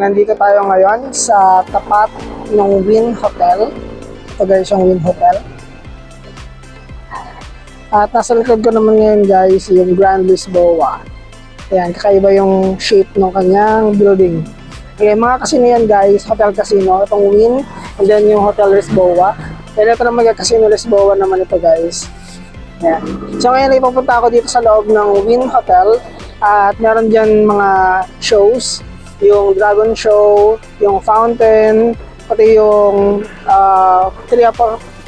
nandito tayo ngayon sa tapat ng Wynn Hotel. Ito guys yung Wynn Hotel. At nasa likod ko naman ngayon guys yung Grand Lisboa. Ayan, kakaiba yung shape ng kanyang building. Okay, mga casino yan guys, hotel casino. Itong Wynn, and then yung Hotel Lisboa. Then ito na mag-casino Lisboa naman ito guys. Ayan. So ngayon ay pupunta ako dito sa loob ng Wynn Hotel. At meron dyan mga shows. Yung Dragon Show, yung Fountain, pati yung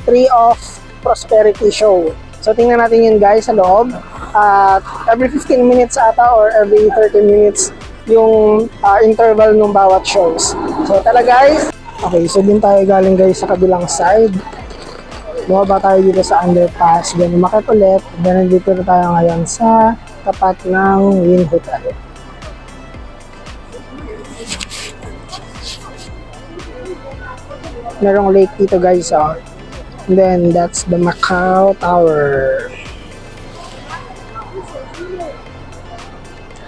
Tree of Prosperity Show. So tingnan natin yun guys sa loob. At every 15 minutes ata or every 30 minutes yung interval ng bawat shows. So tala guys. Okay, so din tayo galing guys sa kabilang side. Bumaba tayo dito sa underpass. Then umakit ulit. Then nandito na tayo ngayon sa tapat ng Wynn Hotel. Merong lake dito guys, oh. And then that's the Macau Tower.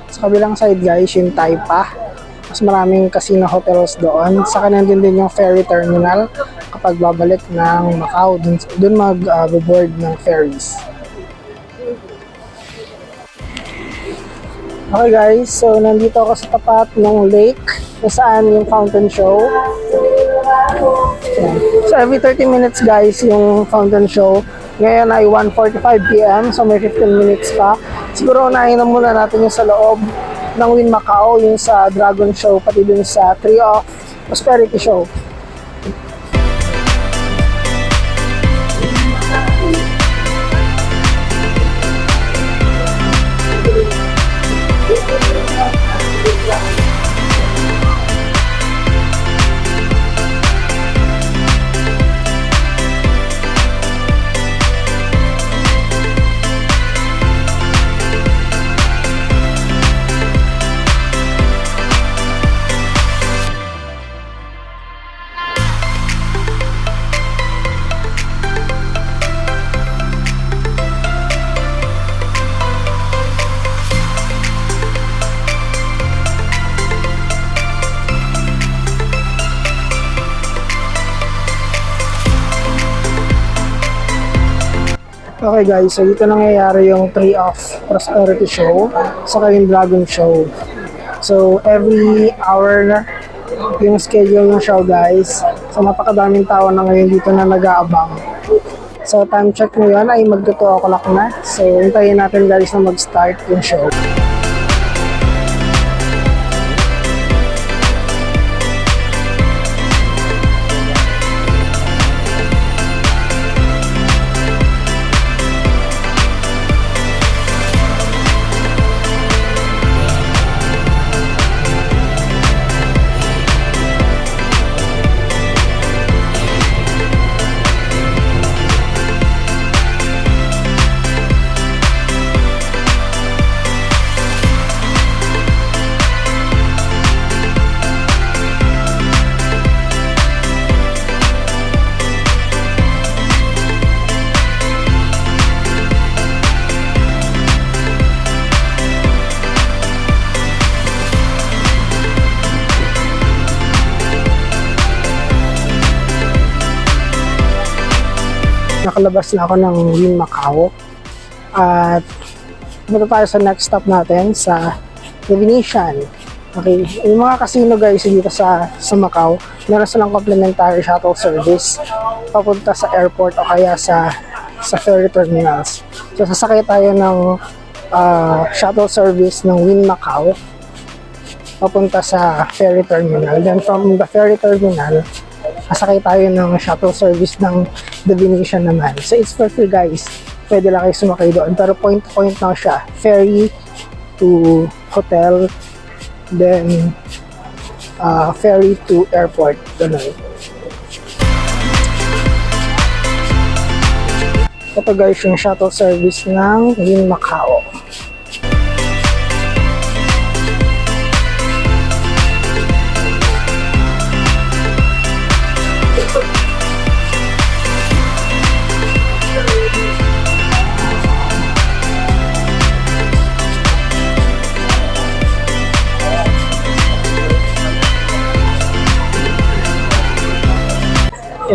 Sa kabilang side guys, yung Taipa. Mas maraming casino hotels doon. Saka nandun din yung ferry terminal kapag babalik ng Macau. Dun mag-board ng ferries. Okay guys, so nandito ako sa tapat ng lake kung saan yung fountain show. So every 30 minutes guys yung fountain show. Ngayon ay 1:45 PM, so may 15 minutes pa. Siguro unahin na muna natin yung sa loob ng Wynn Macau, yung sa Dragon Show, pati dun sa Tree of Prosperity Show. Okay guys, so dito nangyayari yung Tree of Prosperity Show saka yung Dragon Show. So every hour na yung schedule ng show guys. So napakadaming tao na ngayon dito na nag-aabang. So time check ngayon ay mag-2 o'clock na. So hintayin natin guys na mag-start yung show. Nakalabas na ako ng Wynn Macau at punta tayo sa next stop natin sa The Venetian. Okay, yung mga casino guys dito sa Macau, meron silang complimentary shuttle service papunta sa airport o kaya sa ferry terminals. So sasakay tayo ng shuttle service ng Wynn Macau papunta sa ferry terminal. Then from the ferry terminal, sasakay tayo ng shuttle service ng The Venetian naman. So it's for free guys. Pwede lang kayo sumakay doon. Pero point-to-point lang siya. Ferry to hotel. Then ferry to airport. Ganun. Ito guys yung shuttle service ng Wynn Macau.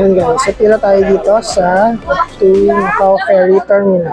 Ayan guys, so pila tayo dito sa to Macau Ferry Terminal.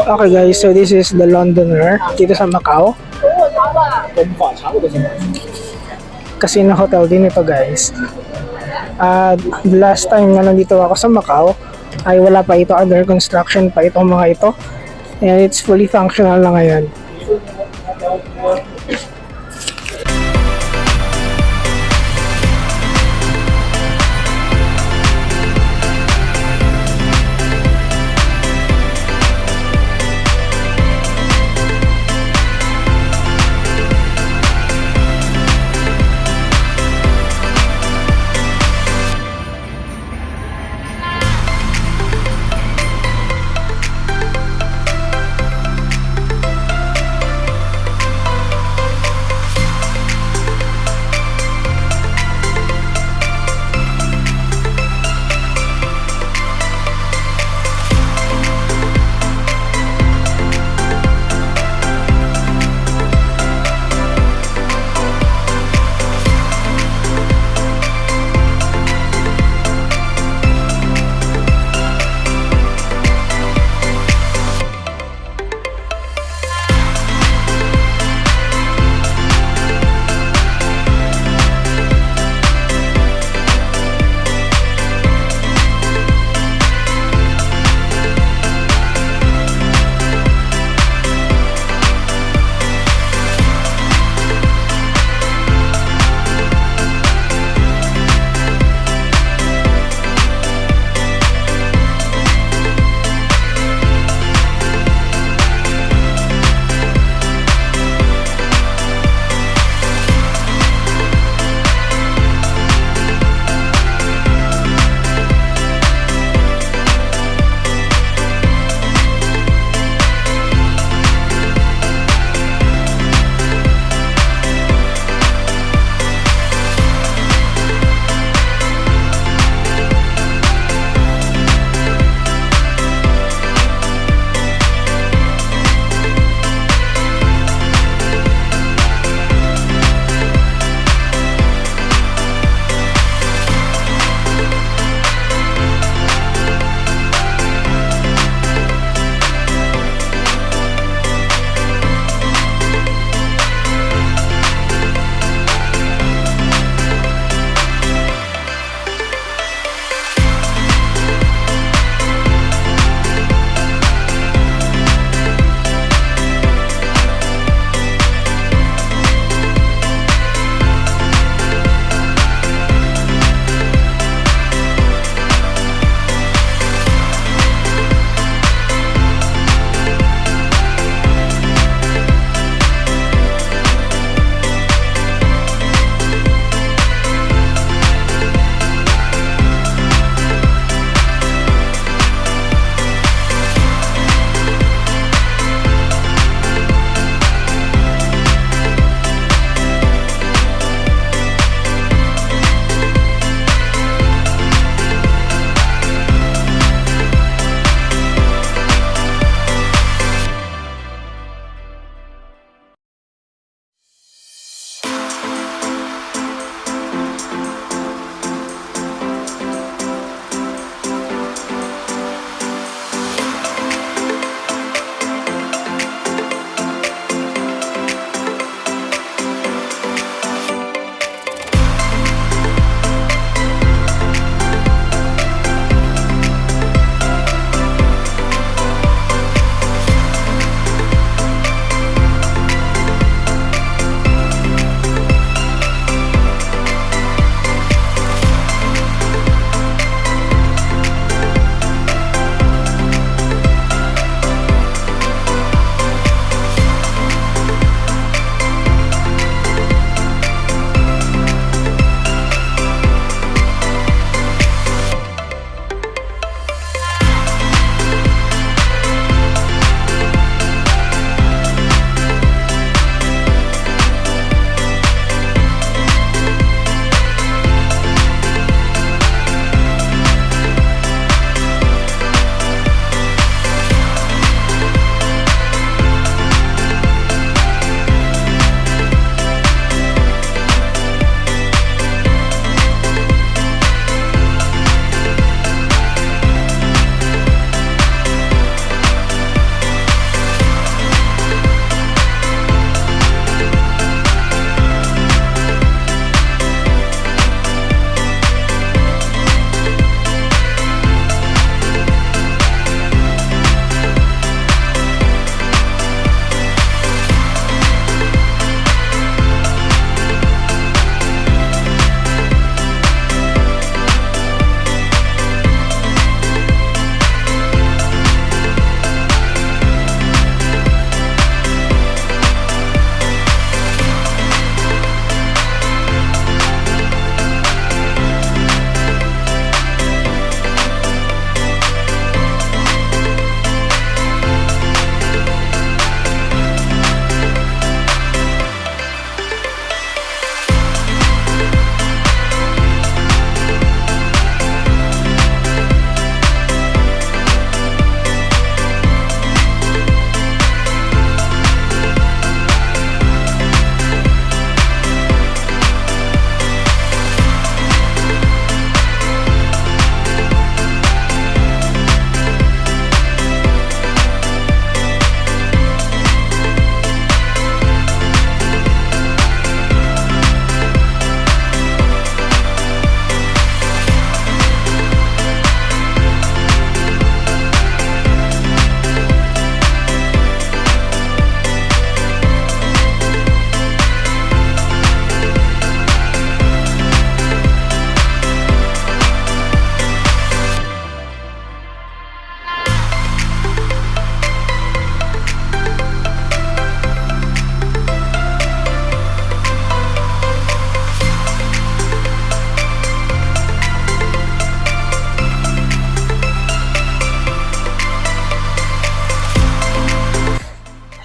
Okay guys, so this is the Londoner dito sa Macau. Casino hotel din ito guys. The last time na nandito ako sa Macau ay wala pa ito, under construction pa itong mga ito. And it's fully functional na ngayon.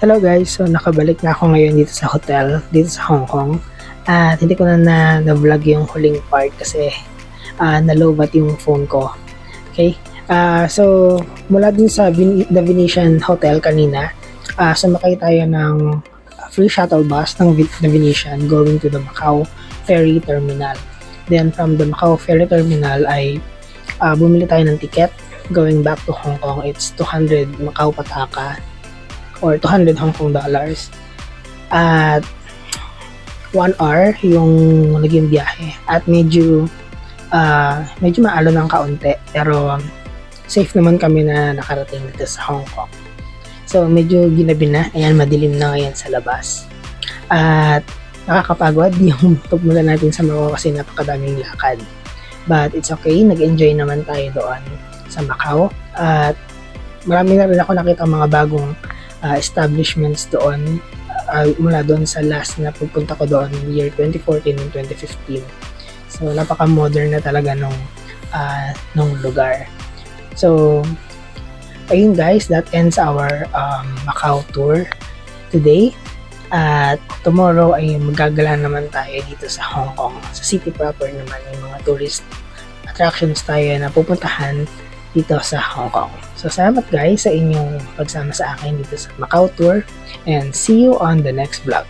Hello guys, so nakabalik na ako ngayon dito sa hotel, dito sa Hong Kong. At hindi ko na-vlog yung huling part kasi nalobat yung phone ko. Okay? So mula din sa The Venetian Hotel kanina, sumakay tayo ng free shuttle bus ng The Venetian going to the Macau Ferry Terminal. Then from the Macau Ferry Terminal ay bumili tayo ng ticket going back to Hong Kong. It's 200 Macau Pataka or 200 Hong Kong dollars. At 1 hour yung naging biyahe. At medyo maalo ng kaunti. Pero safe naman kami na nakarating dito sa Hong Kong. So medyo ginabi na. Ayan, madilim na ngayon sa labas. At nakakapagod yung pagmula natin sa Macau kasi napakadaming lakad. But it's okay. Nag-enjoy naman tayo doon sa Macau. At marami na rin ako nakita mga bagong establishments doon mula doon sa last na pagpunta ko doon year 2014 and 2015. So napaka-modern na talaga nung lugar. So ayun guys, that ends our Macau tour today. At tomorrow ay magagala naman tayo dito sa Hong Kong. Sa city proper naman yung mga tourist attractions tayo na pupuntahan dito sa Hong Kong. So, salamat guys sa inyong pagsama sa akin dito sa Macau Tour and see you on the next vlog.